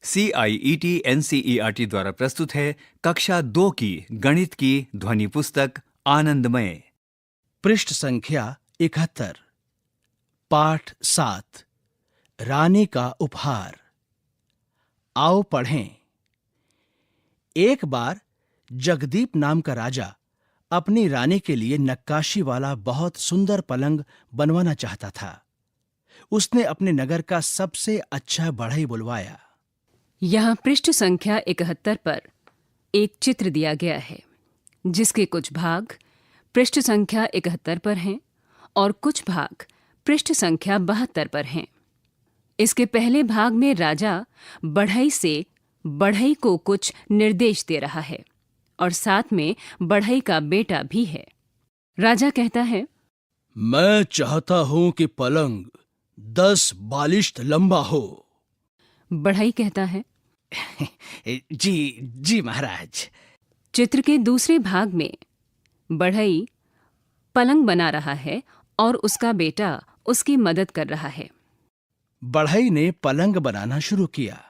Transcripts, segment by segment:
CIET-NCERT द्वारा प्रस्तुत है कक्षा 2 की गणित की ध्वनि पुस्तक आनंदमय। पृष्ठ संख्या 71, पाठ 7, रानी का उपहार। आओ पढ़ें। एक बार जगदीप नाम का राजा अपनी रानी के लिए नक्काशी वाला बहुत सुंदर पलंग बनवाना चाहता था। उसने अपने नगर का सबसे अच्छा बढ़ई बुलवाया। यहाँ पृष्ठ संख्या 71 पर एक चित्र दिया गया है, जिसके कुछ भाग पृष्ठ संख्या 71 पर हैं और कुछ भाग पृष्ठ संख्या 72 पर हैं। इसके पहले भाग में राजा बढ़ई से बढ़ई को कुछ निर्देश दे रहा है और साथ में बढ़ई का बेटा भी है। राजा कहता है, मैं चाहता हूं कि पलंग 10 बालिश्त लंबा हो। बढ़ई कहता है, जी महाराज। चित्र के दूसरे भाग में बढ़ई पलंग बना रहा है और उसका बेटा उसकी मदद कर रहा है। बढ़ई ने पलंग बनाना शुरू किया।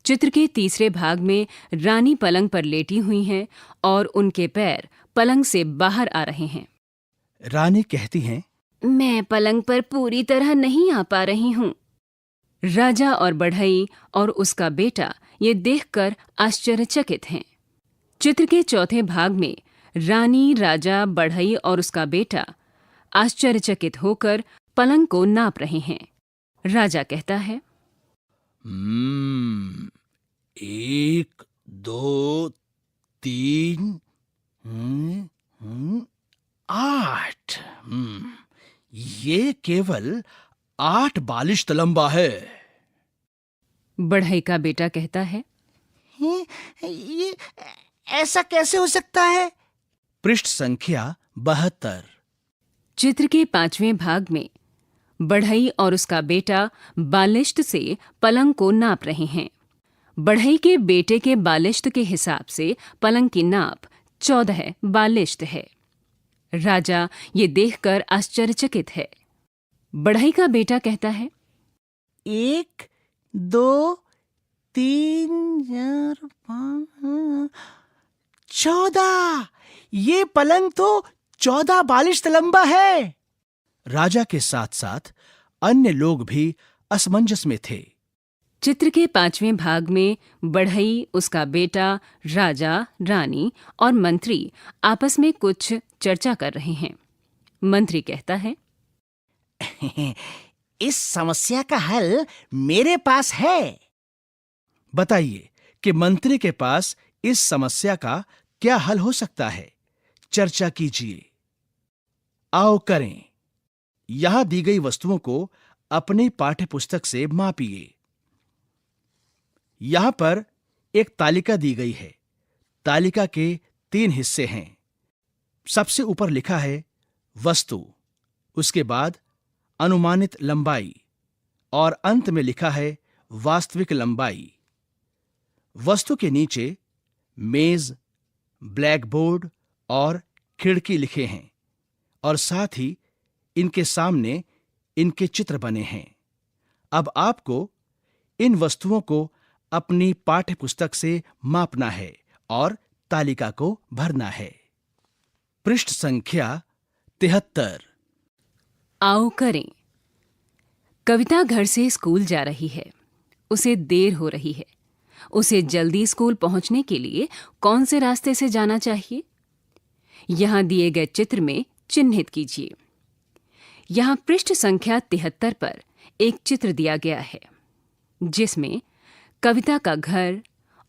चित्र के तीसरे भाग में रानी पलंग पर लेटी हुई हैं और उनके पैर पलंग से बाहर आ रहे हैं। रानी कहती हैं, मैं पलंग पर पूरी तरह नहीं आ पा रही हूँ। राजा और बढ़ई और उसका बेटा ये देखकर आश्चर्यचकित हैं। चित्र के चौथे भाग में रानी, राजा, बढ़ई और उसका बेटा आश्चर्यचकित होकर पलंग को नाप रहे हैं। राजा कहता है, 1 2 3 8। ये केवल 8 बालिश्त लंबा है। बढ़ई का बेटा कहता है, ये ऐसा कैसे हो सकता है? पृष्ठ संख्या 72। चित्र के 5वें भाग में बढ़ई और उसका बेटा बालिश्त से पलंग को नाप रहे हैं। बढ़ई के बेटे के बालिश्त के हिसाब से पलंग की नाप 14 बालिश्त है। राजा ये देखकर आश्चर्यचकित है। बढ़ई का बेटा कहता है, 1 2 3 4 5 14। ये पलंग तो 14 बालिश्त लंबा है। राजा के साथ साथ अन्य लोग भी असमंजस में थे। चित्र के 5वें भाग में बढ़ई, उसका बेटा, राजा, रानी और मंत्री आपस में कुछ चर्चा कर रहे हैं। मंत्री कहता है, इस समस्या का हल मेरे पास है। बताइए कि मंत्री के पास इस समस्या का क्या हल हो सकता है। चर्चा कीजिए। आओ करें। यहां दी गई वस्तुओं को अपनी पाठ्य पुस्तक से मापिए। यहां पर एक तालिका दी गई है। तालिका के 3 हिस्से हैं। सबसे ऊपर लिखा है वस्तु, उसके बाद अनुमानित लंबाई और अंत में लिखा है वास्तविक लंबाई। वस्तु के नीचे मेज, ब्लैकबोर्ड और खिड़की लिखे हैं और साथ ही इनके सामने इनके चित्र बने हैं। अब आपको इन वस्तुओं को अपनी पाठ्य पुस्तक से मापना है और तालिका को भरना है। पृष्ठ संख्या 73। आओ करें। कविता घर से स्कूल जा रही है। उसे देर हो रही है। उसे जल्दी स्कूल पहुंचने के लिए कौन से रास्ते से जाना चाहिए? यहां दिए गए चित्र में चिन्हित कीजिए। यहां पृष्ठ संख्या 73 पर एक चित्र दिया गया है, जिसमें कविता का घर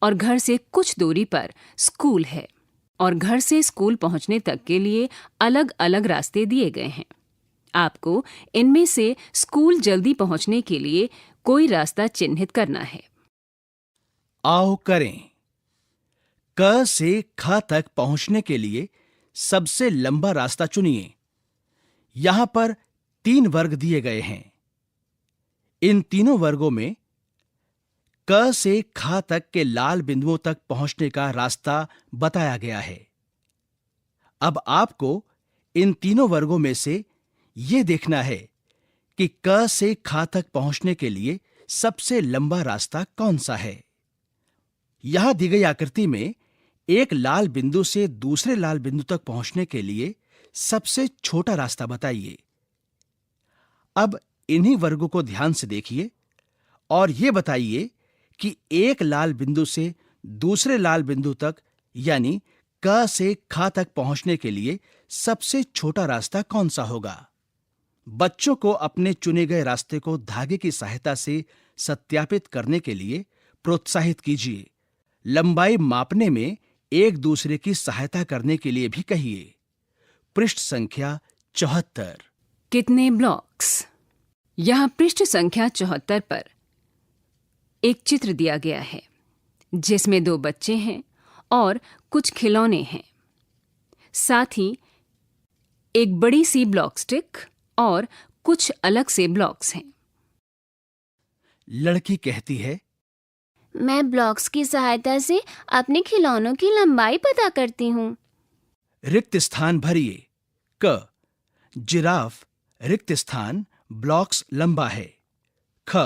और घर से कुछ दूरी पर स्कूल है और घर से स्कूल पहुंचने तक के लिए अलग अलग रास्ते दिए गए हैं। आपको इनमें से स्कूल जल्दी पहुंचने के लिए कोई रास्ता चिन्हित करना है। आओ करें। क से ख तक पहुंचने के लिए सबसे लंबा रास्ता चुनिए। यहां पर 3 वर्ग दिए गए हैं। इन तीनों वर्गों में क से ख तक के लाल बिंदुओं तक पहुंचने का रास्ता बताया गया है। अब आपको इन तीनों वर्गों में से यह देखना है कि क से ख तक पहुंचने के लिए सबसे लंबा रास्ता कौन सा है। यहां दी गई आकृति में एक लाल बिंदु से दूसरे लाल बिंदु तक पहुंचने के लिए सबसे छोटा रास्ता बताइए। अब इन्हीं वर्गों को ध्यान से देखिए और यह बताइए कि एक लाल बिंदु से दूसरे लाल बिंदु तक यानी क से ख तक पहुंचने के लिए सबसे छोटा रास्ता कौन सा होगा। बच्चों को अपने चुने गए रास्ते को धागे की सहायता से सत्यापित करने के लिए प्रोत्साहित कीजिए। लंबाई मापने में एक दूसरे की सहायता करने के लिए भी कहिए। पृष्ठ संख्या 74। कितने ब्लॉक्स? यहाँ पृष्ठ संख्या 74 पर एक चित्र दिया गया है जिसमें 2 बच्चे हैं और कुछ खिलौने हैं। साथ ही एक बड़ी सी ब्लॉक स्टिक और कुछ अलग से ब्लॉक्स हैं। लड़की कहती है, मैं ब्लॉक्स की सहायता से अपने खिलौनों की लंबाई पता करती हूँ। रिक्त स्थान भरिए। क, जिराफ रिक्त स्थान ब्लॉक्स लंबा है। ख,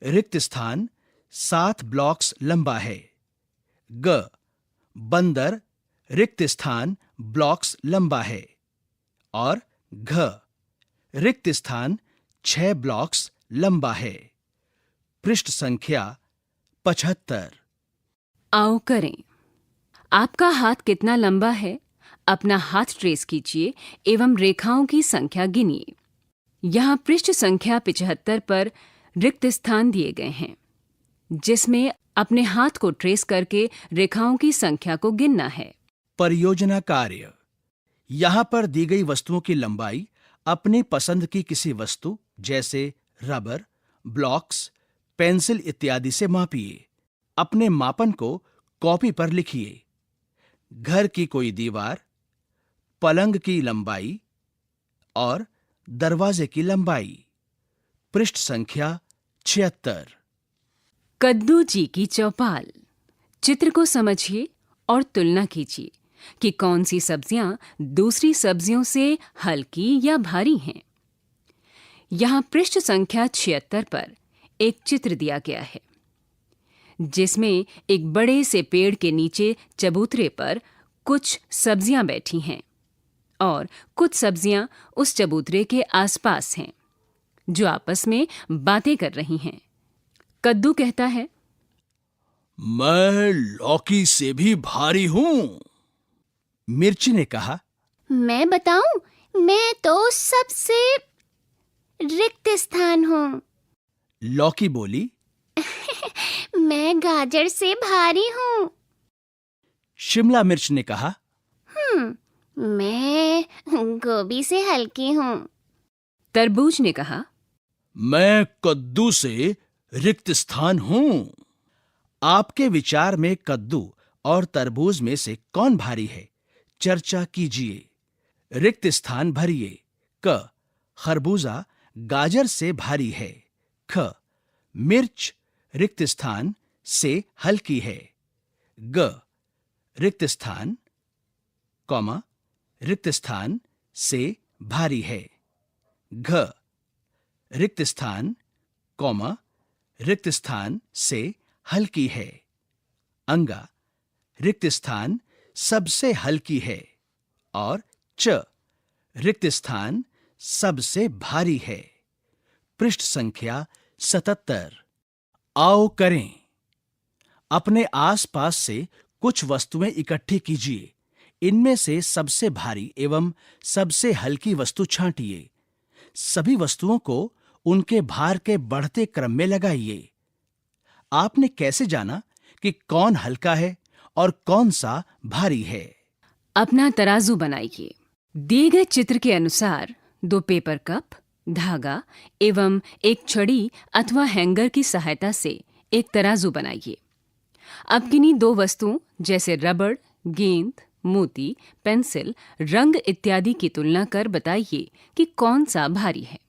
रिक्त स्थान 7 ब्लॉक्स लंबा है। ग, बंदर रिक्त स्थान ब्लॉक्स लंबा है। और घ, रिक्त स्थान 6 ब्लॉक्स लंबा है। पृष्ठ संख्या 75। आओ करें। आपका हाथ कितना लंबा है, अपना हाथ ट्रेस कीजिए एवं रेखाओं की संख्या गिनिए। यहाँ पृष्ठ संख्या 75 पर रिक्त स्थान दिए गए हैं जिसमें अपने हाथ को ट्रेस करके रेखाओं की संख्या को गिनना है। परियोजना कार्य। यहां पर दी गई वस्तुओं की लंबाई अपनी पसंद की किसी वस्तु जैसे रबर, ब्लॉक्स, पेंसिल इत्यादि से मापिए। अपने मापन को कॉपी पर लिखिए। घर की कोई दीवार, पलंग की लंबाई और दरवाजे की लंबाई। पृष्ठ संख्या 76। कद्दू जी की चौपाल। चित्र को समझिए और तुलना कीजिए कि कौन सी सब्जियां दूसरी सब्जियों से हल्की या भारी हैं। यहाँ पृष्ठ संख्या 76 पर एक चित्र दिया गया है जिसमें एक बड़े से पेड़ के नीचे चबूतरे पर कुछ सब्जियां बैठी हैं और कुछ सब्जियां उस चबूतरे के आसपास हैं जो आपस में बातें कर रही हैं। कद्दू कहता है, मैं लौकी से भी भारी हूं। मिर्च ने कहा, मैं बताऊं, मैं तो सबसे रिक्त स्थान हूँ। लौकी बोली, मैं गाजर से भारी हूँ। शिमला मिर्च ने कहा, मैं गोभी से हल्की हूँ। तरबूज ने कहा, मैं कद्दू से रिक्त स्थान हूं। आपके विचार में कद्दू और तरबूज में से कौन भारी है, चर्चा कीजिए। रिक्त स्थान भरिए। क, खरबूजा गाजर से भारी है। ख, मिर्च रिक्त स्थान से हल्की है। ग, रिक्त स्थान, कॉमा, रिक्त स्थान से भारी है। घ, रिक्त स्थान, कॉमा, रिक्त स्थान से हल्की है। अंगा, रिक्त स्थान सबसे हल्की है। और च, रिक्त स्थान सबसे भारी है। पृष्ठ संख्या 77। आओ करें। अपने आसपास से कुछ वस्तुएं इकट्ठी कीजिए। इनमें से सबसे भारी एवं सबसे हल्की वस्तु छांटिए। सभी वस्तुओं को उनके भार के बढ़ते क्रम में लगाइए। आपने कैसे जाना कि कौन हल्का है और कौन सा भारी है? अपना तराजू बनाइए। दिए गए चित्र के अनुसार 2 पेपर कप, धागा एवं एक छड़ी अथवा हैंगर की सहायता से एक तराजू बनाइए। अब किन्हीं 2 वस्तुओं जैसे रबड़, गेंद, मोती, पेंसिल, रंग इत्यादि की तुलना कर बताइए कि कौन सा भारी है।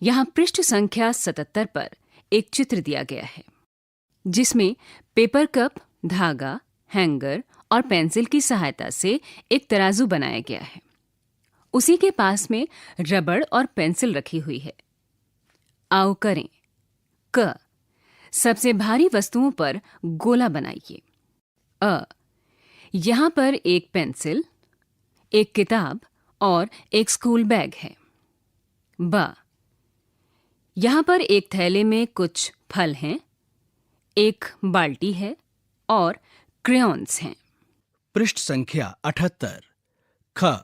यहाँ पृष्ठ संख्या 77 पर एक चित्र दिया गया है जिसमें पेपर कप, धागा, हैंगर और पेंसिल की सहायता से एक तराजू बनाया गया है। उसी के पास में रबड़ और पेंसिल रखी हुई है। आओ करें। क, सबसे भारी वस्तुओं पर गोला बनाइए। अ, यहाँ पर एक पेंसिल, एक किताब और एक स्कूल बैग है। ब, यहाँ पर एक थैले में कुछ फल हैं, एक बाल्टी है और क्रेयॉन्स हैं। पृष्ठ संख्या 78। ख,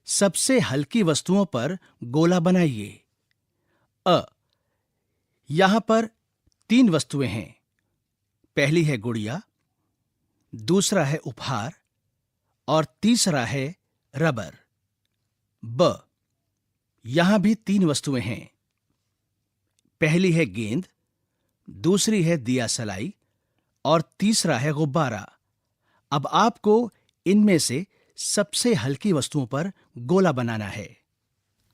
सबसे हल्की वस्तुओं पर गोला बनाइए। अ, यहां पर 3 वस्तुएं हैं। पहली है गुड़िया, दूसरा है उपहार और तीसरा है रबर। ब, यहां भी 3 वस्तुएं हैं। पहली है गेंद, दूसरी है दिया सलाई और तीसरा है गुब्बारा। अब आपको इनमें से सबसे हल्की वस्तुओं पर गोला बनाना है।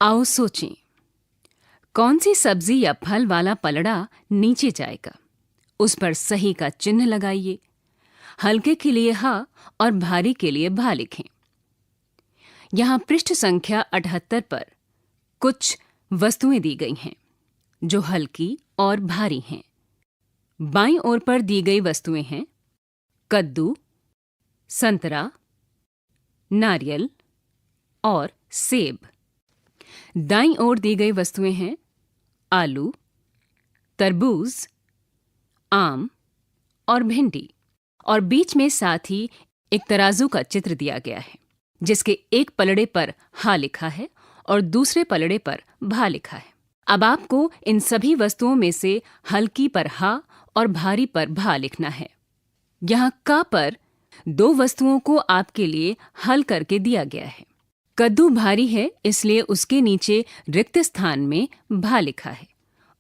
आओ सोचें, कौन सी सब्जी या फल वाला पलड़ा नीचे जाएगा? उस पर सही का चिन्ह लगाइए। हल्के के लिए ह और भारी के लिए भा लिखें। यहां पृष्ठ संख्या 78 पर कुछ वस्तुएं दी गई हैं जो हल्की और भारी हैं। बाईं ओर पर दी गई वस्तुएं हैं कद्दू, संतरा, नारियल और सेब। दाईं ओर दी गई वस्तुएं हैं आलू, तरबूज, आम और भिंडी। और बीच में साथ ही एक तराजू का चित्र दिया गया है जिसके एक पलड़े पर हा लिखा है और दूसरे पलड़े पर भा लिखा है। अब आपको इन सभी वस्तुओं में से हल्की पर हा और भारी पर भा लिखना है। यहाँ का पर 2 वस्तुओं को आपके लिए हल करके दिया गया है। कद्दू भारी है इसलिए उसके नीचे रिक्त स्थान में भा लिखा है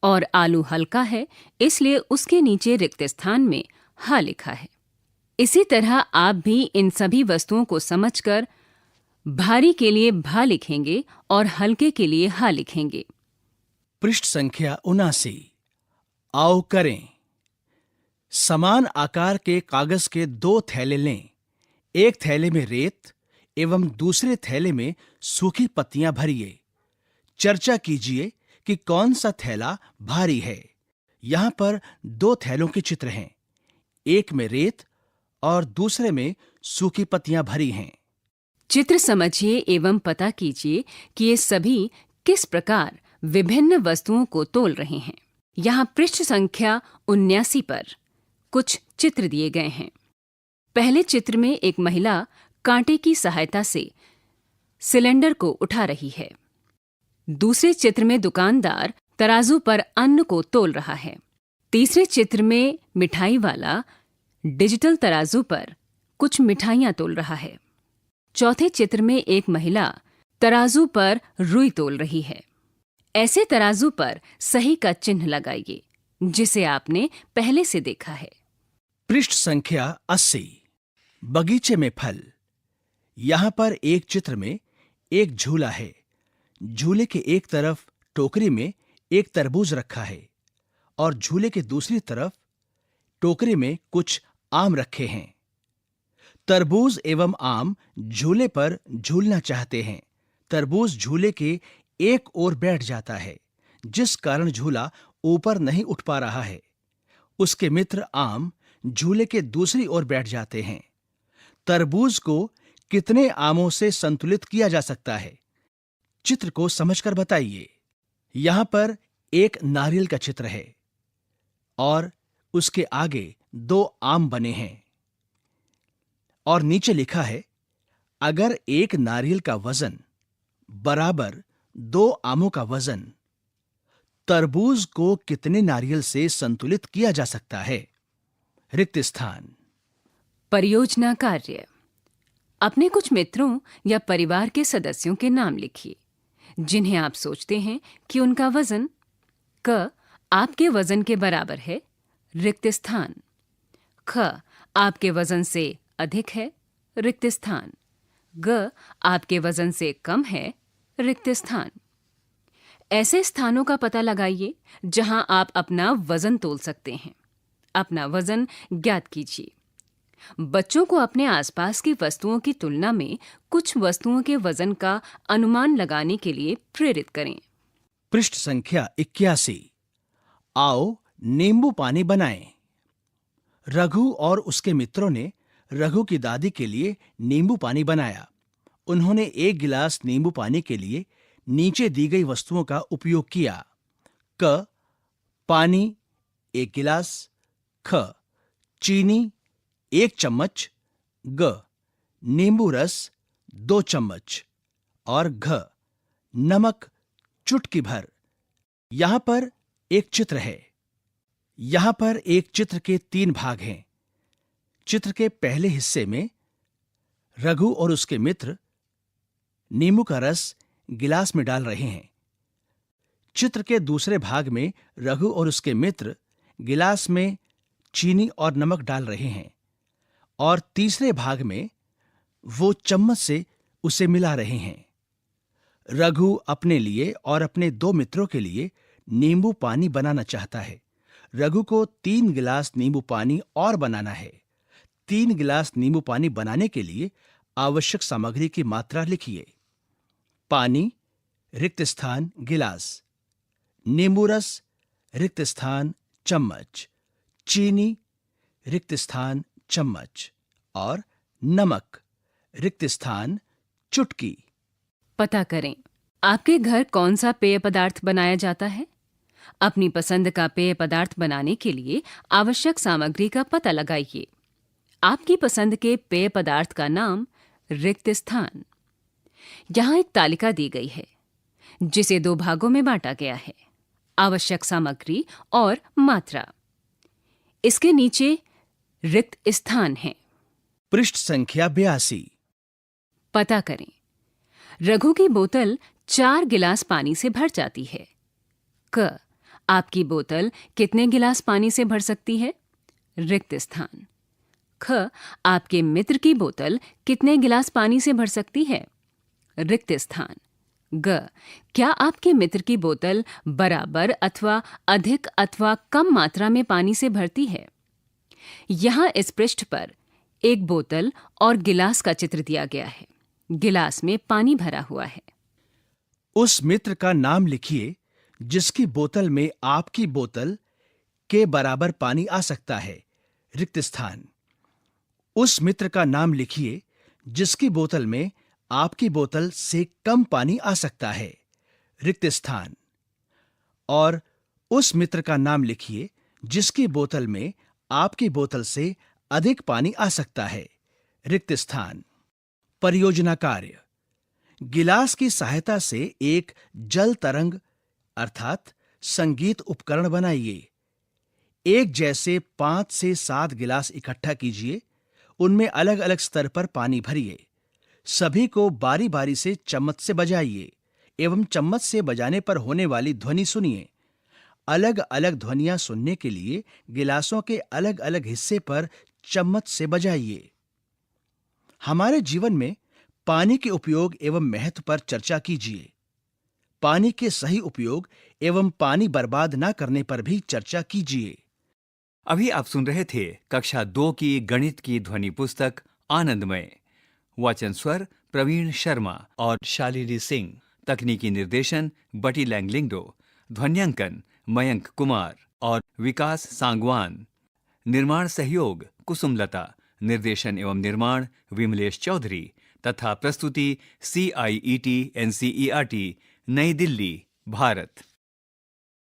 और आलू हल्का है इसलिए उसके नीचे रिक्त स्थान में हा लिखा है। इसी तरह आप भी इन सभी वस्तुओं को समझकर भारी के लिए भा लिखेंगे और हल्के के लिए हा लिखेंगे। पृष्ठ संख्या 79। आओ करें। समान आकार के कागज के 2 थैले लें। एक थैले में रेत एवं दूसरे थैले में सूखी पत्तियां भरिए। चर्चा कीजिए कि कौन सा थैला भारी है। यहां पर 2 थैलों के चित्र हैं। एक में रेत और दूसरे में सूखी पत्तियां भरी हैं। चित्र समझिए एवं पता कीजिए कि ये सभी किस प्रकार विभिन्न वस्तुओं को तोल रहे हैं। यहाँ पृष्ठ संख्या 79 पर कुछ चित्र दिए गए हैं। पहले चित्र में एक महिला कांटे की सहायता से सिलेंडर को उठा रही है। दूसरे चित्र में दुकानदार तराजू पर अन्न को तोल रहा है। तीसरे चित्र में मिठाई वाला डिजिटल तराजू पर कुछ मिठाइयां तोल रहा है। चौथे चित्र में एक महिला तराजू पर रुई तोल रही है। ऐसे तराजू पर सही का चिन्ह लगाइए जिसे आपने पहले से देखा है। पृष्ठ संख्या 80। बगीचे में फल। यहां पर एक चित्र में एक झूला है। झूले के एक तरफ टोकरी में एक तरबूज रखा है और झूले के दूसरी तरफ टोकरी में कुछ आम रखे हैं। तरबूज एवं आम झूले पर झूलना चाहते हैं। तरबूज झूले के एक ओर बैठ जाता है जिस कारण झूला ऊपर नहीं उठ पा रहा है। उसके मित्र आम झूले के दूसरी ओर बैठ जाते हैं। तरबूज को कितने आमों से संतुलित किया जा सकता है? चित्र को समझकर बताइए। यहां पर एक नारियल का चित्र है और उसके आगे 2 आम बने हैं और नीचे लिखा है अगर एक नारियल का वजन बराबर 2 आमों का वजन, तरबूज को कितने नारियल से संतुलित किया जा सकता है? रिक्त स्थान। परियोजना कार्य। अपने कुछ मित्रों या परिवार के सदस्यों के नाम लिखिए जिन्हें आप सोचते हैं कि उनका वजन क आपके वजन के बराबर है, रिक्त स्थान। ख आपके वजन से अधिक है, रिक्त स्थान। ग आपके वजन से कम है, रिक्त स्थान। ऐसे स्थानों का पता लगाइए जहां आप अपना वजन तोल सकते हैं। अपना वजन ज्ञात कीजिए। बच्चों को अपने आसपास की वस्तुओं की तुलना में कुछ वस्तुओं के वजन का अनुमान लगाने के लिए प्रेरित करें। पृष्ठ संख्या 81। आओ नींबू पानी बनाएं। रघु और उसके मित्रों ने रघु की दादी के लिए नींबू पानी बनाया। उन्होंने 1 गिलास नींबू पानी के लिए नीचे दी गई वस्तुओं का उपयोग किया। क, पानी 1 गिलास, ख, चीनी 1 चम्मच, ग, नींबू रस 2 चम्मच और घ, नमक चुटकी भर। यहां पर एक चित्र है। यहां पर एक चित्र के 3 भाग हैं। चित्र के पहले हिस्से में रघु और उसके मित्र नींबू का रस गिलास में डाल रहे हैं। चित्र के दूसरे भाग में रघु और उसके मित्र गिलास में चीनी और नमक डाल रहे हैं और तीसरे भाग में वो चम्मच से उसे मिला रहे हैं। रघु अपने लिए और अपने 2 मित्रों के लिए नींबू पानी बनाना चाहता है। रघु को 3 गिलास नींबू पानी और बनाना है। 3 गिलास नींबू पानी बनाने के लिए आवश्यक सामग्री की मात्रा लिखिए। पानी रिक्त स्थान गिलास, नींबू रस रिक्त स्थान चम्मच, चीनी रिक्त स्थान चम्मच और नमक रिक्त स्थान चुटकी। पता करें, आपके घर कौन सा पेय पदार्थ बनाया जाता है। अपनी पसंद का पेय पदार्थ बनाने के लिए आवश्यक सामग्री का पता लगाइए। आपकी पसंद के पेय पदार्थ का नाम रिक्त स्थान। यहाँ एक तालिका दी गई है जिसे 2 भागों में बांटा गया है। आवश्यक सामग्री और मात्रा। इसके नीचे रिक्त स्थान है। पृष्ठ संख्या 82। पता करें, रघु की बोतल 4 गिलास पानी से भर जाती है। क, आपकी बोतल कितने गिलास पानी से भर सकती है। रिक्त स्थान। ख, आपके मित्र की बोतल कितने गिलास पानी से भर सकती है। रिक्त स्थान। ग, क्या आपके मित्र की बोतल बराबर अथवा अधिक अथवा कम मात्रा में पानी से भरती है। यहाँ इस पृष्ठ पर एक बोतल और गिलास का चित्र दिया गया है। गिलास में पानी भरा हुआ है। उस मित्र का नाम लिखिए जिसकी बोतल में आपकी बोतल के बराबर पानी आ सकता है। रिक्त स्थान। उस मित्र का नाम लिखिए जिसकी बोतल में आपकी बोतल से कम पानी आ सकता है। रिक्त स्थान। और उस मित्र का नाम लिखिए जिसकी बोतल में आपकी बोतल से अधिक पानी आ सकता है। रिक्त स्थान। परियोजना कार्य। गिलास की सहायता से एक जल तरंग अर्थात संगीत उपकरण बनाइए। एक जैसे 5 से 7 गिलास इकट्ठा कीजिए। उनमें अलग अलग स्तर पर पानी भरिए। सभी को बारी बारी से चम्मच से बजाइए एवं चम्मच से बजाने पर होने वाली ध्वनि सुनिए। अलग अलग ध्वनियां सुनने के लिए गिलासों के अलग अलग हिस्से पर चम्मच से बजाइए। हमारे जीवन में पानी के उपयोग एवं महत्व पर चर्चा कीजिए। पानी के सही उपयोग एवं पानी बर्बाद न करने पर भी चर्चा कीजिए। अभी आप सुन रहे थे कक्षा 2 की गणित की ध्वनि पुस्तक आनंदमय। वाचन स्वर प्रवीण शर्मा और शालिनी सिंह। तकनीकी निर्देशन बटी लैंगलिंगडो। ध्वन्यांकन मयंक कुमार और विकास सांगवान। निर्माण सहयोग कुसुमलता। निर्देशन एवं निर्माण विमलेश चौधरी तथा प्रस्तुति CIET NCERT नई दिल्ली, भारत।